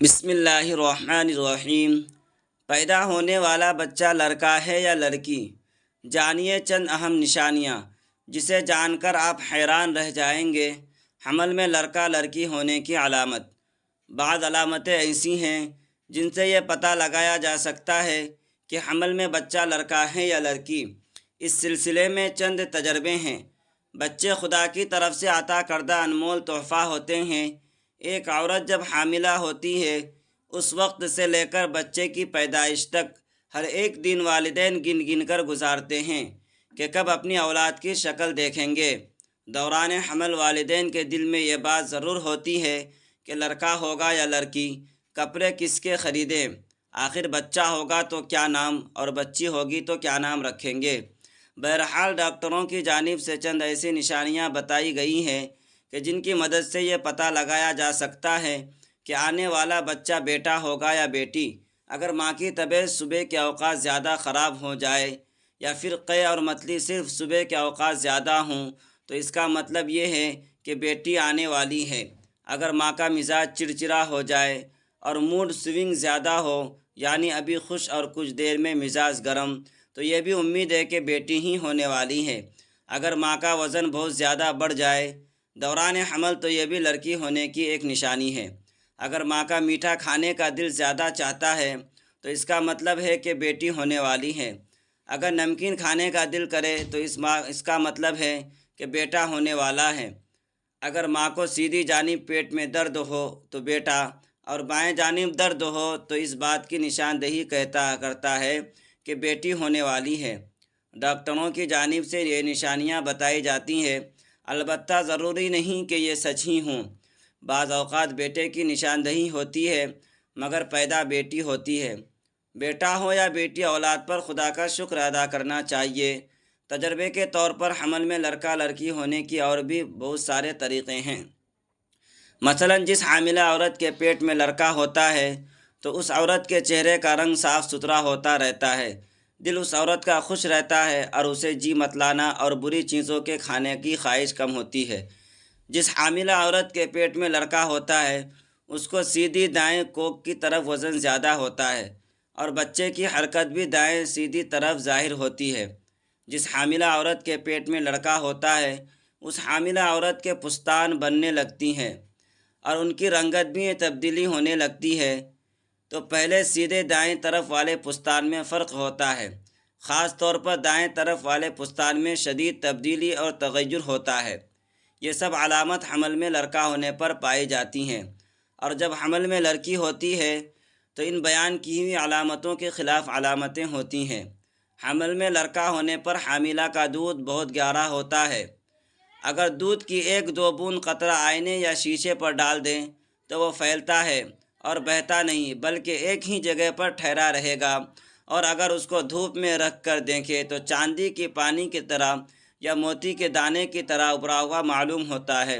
بسم اللہ الرحمن الرحیم۔ پیدا ہونے والا بچہ لڑکا ہے یا لڑکی؟ جانیے چند اہم نشانیاں جسے جان کر آپ حیران رہ جائیں گے۔ حمل میں لڑکا لڑکی ہونے کی علامت۔ بعض علامتیں ایسی ہیں جن سے یہ پتہ لگایا جا سکتا ہے کہ حمل میں بچہ لڑکا ہے یا لڑکی۔ اس سلسلے میں چند تجربے ہیں۔ بچے خدا کی طرف سے عطا کردہ انمول تحفہ ہوتے ہیں۔ ایک عورت جب حاملہ ہوتی ہے اس وقت سے لے کر بچے کی پیدائش تک ہر ایک دن والدین گن گن کر گزارتے ہیں کہ کب اپنی اولاد کی شکل دیکھیں گے۔ دوران حمل والدین کے دل میں یہ بات ضرور ہوتی ہے کہ لڑکا ہوگا یا لڑکی، کپڑے کس کے خریدیں، آخر بچہ ہوگا تو کیا نام اور بچی ہوگی تو کیا نام رکھیں گے۔ بہرحال ڈاکٹروں کی جانب سے چند ایسی نشانیاں بتائی گئی ہیں کہ جن کی مدد سے یہ پتہ لگایا جا سکتا ہے کہ آنے والا بچہ بیٹا ہوگا یا بیٹی۔ اگر ماں کی طبیعت صبح کے اوقات زیادہ خراب ہو جائے یا پھر قے اور متلی صرف صبح کے اوقات زیادہ ہوں تو اس کا مطلب یہ ہے کہ بیٹی آنے والی ہے۔ اگر ماں کا مزاج چڑچڑا ہو جائے اور موڈ سوئنگ زیادہ ہو، یعنی ابھی خوش اور کچھ دیر میں مزاج گرم، تو یہ بھی امید ہے کہ بیٹی ہی ہونے والی ہے۔ اگر ماں کا وزن بہت زیادہ بڑھ جائے دوران حمل تو یہ بھی لڑکی ہونے کی ایک نشانی ہے۔ اگر ماں کا میٹھا کھانے کا دل زیادہ چاہتا ہے تو اس کا مطلب ہے کہ بیٹی ہونے والی ہے۔ اگر نمکین کھانے کا دل کرے تو اس کا مطلب ہے کہ بیٹا ہونے والا ہے۔ اگر ماں کو سیدھی جانب پیٹ میں درد ہو تو بیٹا، اور بائیں جانب درد ہو تو اس بات کی نشاندہی کرتا ہے کہ بیٹی ہونے والی ہے۔ ڈاکٹروں کی جانب سے یہ نشانیاں بتائی جاتی ہیں، البتہ ضروری نہیں کہ یہ سچ ہی ہوں۔ بعض اوقات بیٹے کی نشاندہی ہوتی ہے مگر پیدا بیٹی ہوتی ہے۔ بیٹا ہو یا بیٹی، اولاد پر خدا کا شکر ادا کرنا چاہیے۔ تجربے کے طور پر حمل میں لڑکا لڑکی ہونے کی اور بھی بہت سارے طریقے ہیں۔ مثلا جس حاملہ عورت کے پیٹ میں لڑکا ہوتا ہے تو اس عورت کے چہرے کا رنگ صاف ستھرا ہوتا رہتا ہے، دل اس عورت کا خوش رہتا ہے اور اسے جی متلانا اور بری چیزوں کے کھانے کی خواہش کم ہوتی ہے۔ جس حاملہ عورت کے پیٹ میں لڑکا ہوتا ہے اس کو سیدھی دائیں کوکھ کی طرف وزن زیادہ ہوتا ہے اور بچے کی حرکت بھی دائیں سیدھی طرف ظاہر ہوتی ہے۔ جس حاملہ عورت کے پیٹ میں لڑکا ہوتا ہے اس حاملہ عورت کے پستان بننے لگتی ہیں اور ان کی رنگت بھی تبدیلی ہونے لگتی ہے۔ تو پہلے سیدھے دائیں طرف والے پستان میں فرق ہوتا ہے، خاص طور پر دائیں طرف والے پستان میں شدید تبدیلی اور تغیر ہوتا ہے۔ یہ سب علامت حمل میں لڑکا ہونے پر پائی جاتی ہیں، اور جب حمل میں لڑکی ہوتی ہے تو ان بیان کی ہوئی علامتوں کے خلاف علامتیں ہوتی ہیں۔ حمل میں لڑکا ہونے پر حاملہ کا دودھ بہت گہرا ہوتا ہے۔ اگر دودھ کی ایک دو بوند قطرہ آئینے یا شیشے پر ڈال دیں تو وہ پھیلتا ہے اور بہتا نہیں بلکہ ایک ہی جگہ پر ٹھہرا رہے گا، اور اگر اس کو دھوپ میں رکھ کر دیکھیں تو چاندی کی پانی کی طرح یا موتی کے دانے کی طرح ابھرا ہوا معلوم ہوتا ہے۔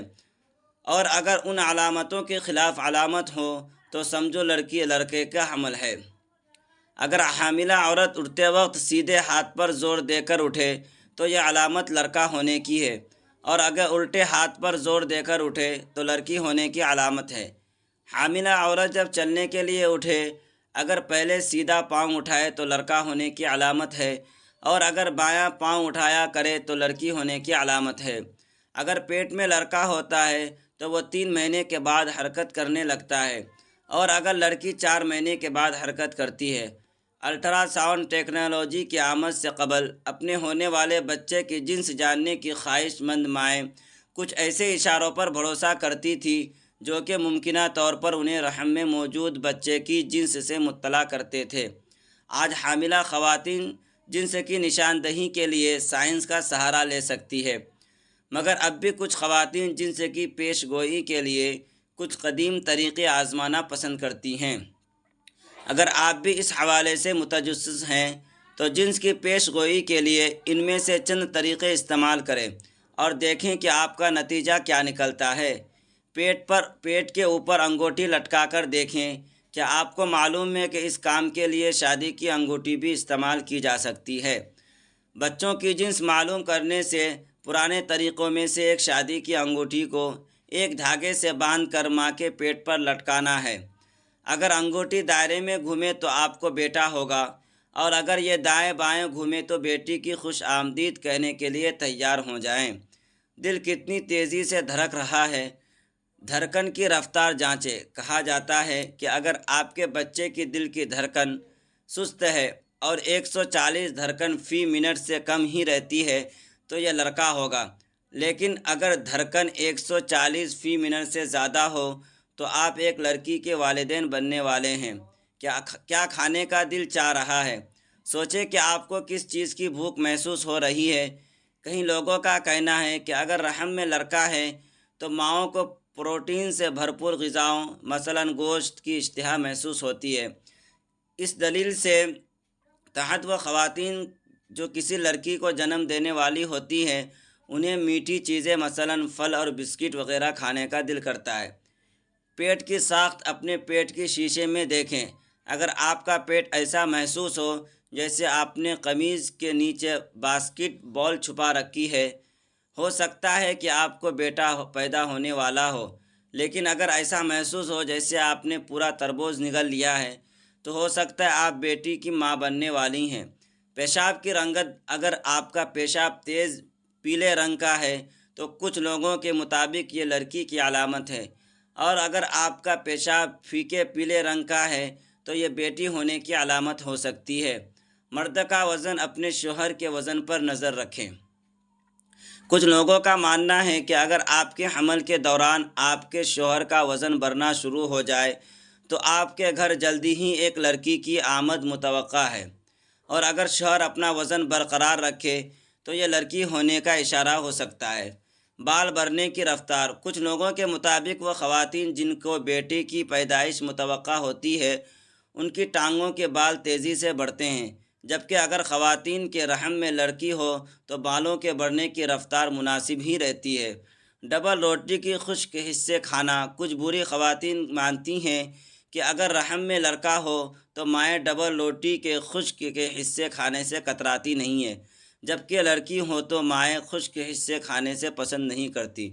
اور اگر ان علامتوں کے خلاف علامت ہو تو سمجھو لڑکی لڑکے کا حمل ہے۔ اگر حاملہ عورت اٹھتے وقت سیدھے ہاتھ پر زور دے کر اٹھے تو یہ علامت لڑکا ہونے کی ہے، اور اگر الٹے ہاتھ پر زور دے کر اٹھے تو لڑکی ہونے کی علامت ہے۔ حاملہ عورت جب چلنے کے لیے اٹھے اگر پہلے سیدھا پاؤں اٹھائے تو لڑکا ہونے کی علامت ہے، اور اگر بایاں پاؤں اٹھایا کرے تو لڑکی ہونے کی علامت ہے۔ اگر پیٹ میں لڑکا ہوتا ہے تو وہ 3 مہینے کے بعد حرکت کرنے لگتا ہے، اور اگر لڑکی 4 مہینے کے بعد حرکت کرتی ہے۔ الٹرا ساؤنڈ ٹیکنالوجی کی آمد سے قبل اپنے ہونے والے بچے کی جنس جاننے کی خواہش مند مائیں کچھ ایسے اشاروں پر بھروسہ کرتی تھی جو کہ ممکنہ طور پر انہیں رحم میں موجود بچے کی جنس سے مطلع کرتے تھے۔ آج حاملہ خواتین جنس کی نشاندہی کے لیے سائنس کا سہارا لے سکتی ہے، مگر اب بھی کچھ خواتین جنس کی پیش گوئی کے لیے کچھ قدیم طریقے آزمانا پسند کرتی ہیں۔ اگر آپ بھی اس حوالے سے متجسس ہیں تو جنس کی پیش گوئی کے لیے ان میں سے چند طریقے استعمال کریں اور دیکھیں کہ آپ کا نتیجہ کیا نکلتا ہے۔ پیٹ کے اوپر انگوٹھی لٹکا کر دیکھیں۔ کیا آپ کو معلوم ہے کہ اس کام کے لیے شادی کی انگوٹھی بھی استعمال کی جا سکتی ہے؟ بچوں کی جنس معلوم کرنے سے پرانے طریقوں میں سے ایک شادی کی انگوٹھی کو ایک دھاگے سے باندھ کر ماں کے پیٹ پر لٹکانا ہے۔ اگر انگوٹھی دائرے میں گھومے تو آپ کو بیٹا ہوگا، اور اگر یہ دائیں بائیں گھومے تو بیٹی کی خوش آمدید کہنے کے لیے تیار ہو جائیں۔ دل کتنی تیزی سے دھڑک رہا ہے، دھڑکن کی رفتار جانچیں۔ کہا جاتا ہے کہ اگر آپ کے بچے کی دل کی دھڑکن سست ہے اور 140 دھڑکن فی منٹ سے کم ہی رہتی ہے تو یہ لڑکا ہوگا، لیکن اگر دھڑکن 140 فی منٹ سے زیادہ ہو تو آپ ایک لڑکی کے والدین بننے والے ہیں۔ کیا کھانے کا دل چاہ رہا ہے؟ سوچیں کہ آپ کو کس چیز کی بھوک محسوس ہو رہی ہے۔ کئی لوگوں کا کہنا ہے کہ اگر رحم میں لڑکا ہے تو ماؤں کو پروٹین سے بھرپور غذاؤں مثلاً گوشت کی اشتہا محسوس ہوتی ہے۔ اس دلیل سے تحت وہ خواتین جو کسی لڑکی کو جنم دینے والی ہوتی ہیں انہیں میٹھی چیزیں مثلاً پھل اور بسکٹ وغیرہ کھانے کا دل کرتا ہے۔ پیٹ کی ساخت اپنے پیٹ کی شیشے میں دیکھیں۔ اگر آپ کا پیٹ ایسا محسوس ہو جیسے آپ نے قمیض کے نیچے باسکٹ بال چھپا رکھی ہے، ہو سکتا ہے کہ آپ کو بیٹا پیدا ہونے والا ہو، لیکن اگر ایسا محسوس ہو جیسے آپ نے پورا تربوز نگل لیا ہے تو ہو سکتا ہے آپ بیٹی کی ماں بننے والی ہیں۔ پیشاب کی رنگت، اگر آپ کا پیشاب تیز پیلے رنگ کا ہے تو کچھ لوگوں کے مطابق یہ لڑکی کی علامت ہے، اور اگر آپ کا پیشاب پھیکے پیلے رنگ کا ہے تو یہ بیٹی ہونے کی علامت ہو سکتی ہے۔ مرد کا وزن اپنے شوہر کے وزن پر نظر رکھیں۔ کچھ لوگوں کا ماننا ہے کہ اگر آپ کے حمل کے دوران آپ کے شوہر کا وزن بڑھنا شروع ہو جائے تو آپ کے گھر جلدی ہی ایک لڑکی کی آمد متوقع ہے، اور اگر شوہر اپنا وزن برقرار رکھے تو یہ لڑکی ہونے کا اشارہ ہو سکتا ہے۔ بال بڑھنے کی رفتار، کچھ لوگوں کے مطابق وہ خواتین جن کو بیٹے کی پیدائش متوقع ہوتی ہے ان کی ٹانگوں کے بال تیزی سے بڑھتے ہیں، جبکہ اگر خواتین کے رحم میں لڑکی ہو تو بالوں کے بڑھنے کی رفتار مناسب ہی رہتی ہے۔ ڈبل روٹی کی خشک حصے کھانا، کچھ بوڑھی خواتین مانتی ہیں کہ اگر رحم میں لڑکا ہو تو مائیں ڈبل روٹی کے خشک کے حصے کھانے سے کتراتی نہیں ہیں، جبکہ لڑکی ہو تو مائیں خشک حصے کھانے سے پسند نہیں کرتی۔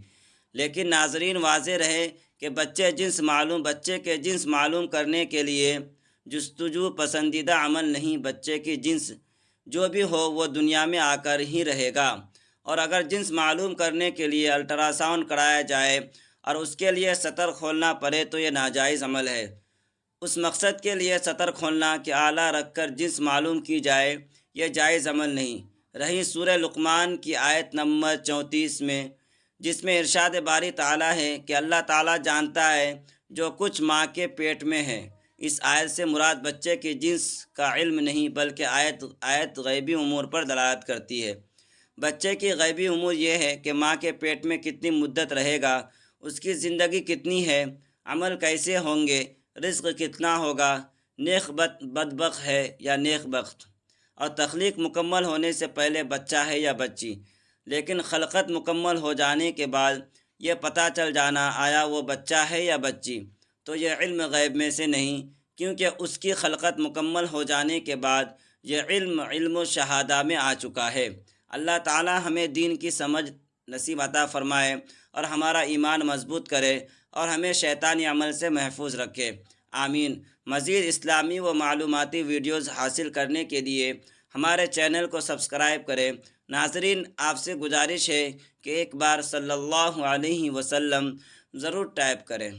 لیکن ناظرین، واضح رہے کہ بچے کے جنس معلوم کرنے کے لیے جستجو پسندیدہ عمل نہیں۔ بچے کی جنس جو بھی ہو وہ دنیا میں آ کر ہی رہے گا، اور اگر جنس معلوم کرنے کے لیے الٹرا ساؤنڈ کرایا جائے اور اس کے لیے سطر کھولنا پڑے تو یہ ناجائز عمل ہے۔ اس مقصد کے لیے سطر کھولنا کہ آلہ رکھ کر جنس معلوم کی جائے، یہ جائز عمل نہیں۔ رہی سورہ لقمان کی آیت نمبر 34 میں، جس میں ارشاد باری تعالیٰ ہے کہ اللہ تعالیٰ جانتا ہے جو کچھ ماں کے پیٹ میں ہے۔ اس آیت سے مراد بچے کی جنس کا علم نہیں، بلکہ آیت غیبی امور پر دلالت کرتی ہے۔ بچے کی غیبی امور یہ ہے کہ ماں کے پیٹ میں کتنی مدت رہے گا، اس کی زندگی کتنی ہے، عمل کیسے ہوں گے، رزق کتنا ہوگا، نیک بدبخت ہے یا نیک بخت، اور تخلیق مکمل ہونے سے پہلے بچہ ہے یا بچی، لیکن خلقت مکمل ہو جانے کے بعد یہ پتہ چل جانا آیا وہ بچہ ہے یا بچی، تو یہ علم غیب میں سے نہیں، کیونکہ اس کی خلقت مکمل ہو جانے کے بعد یہ علم و شہادہ میں آ چکا ہے۔ اللہ تعالی ہمیں دین کی سمجھ نصیب عطا فرمائے اور ہمارا ایمان مضبوط کرے اور ہمیں شیطانی عمل سے محفوظ رکھے، آمین۔ مزید اسلامی و معلوماتی ویڈیوز حاصل کرنے کے لیے ہمارے چینل کو سبسکرائب کریں۔ ناظرین، آپ سے گزارش ہے کہ ایک بار صلی اللہ علیہ وسلم ضرور ٹائپ کریں۔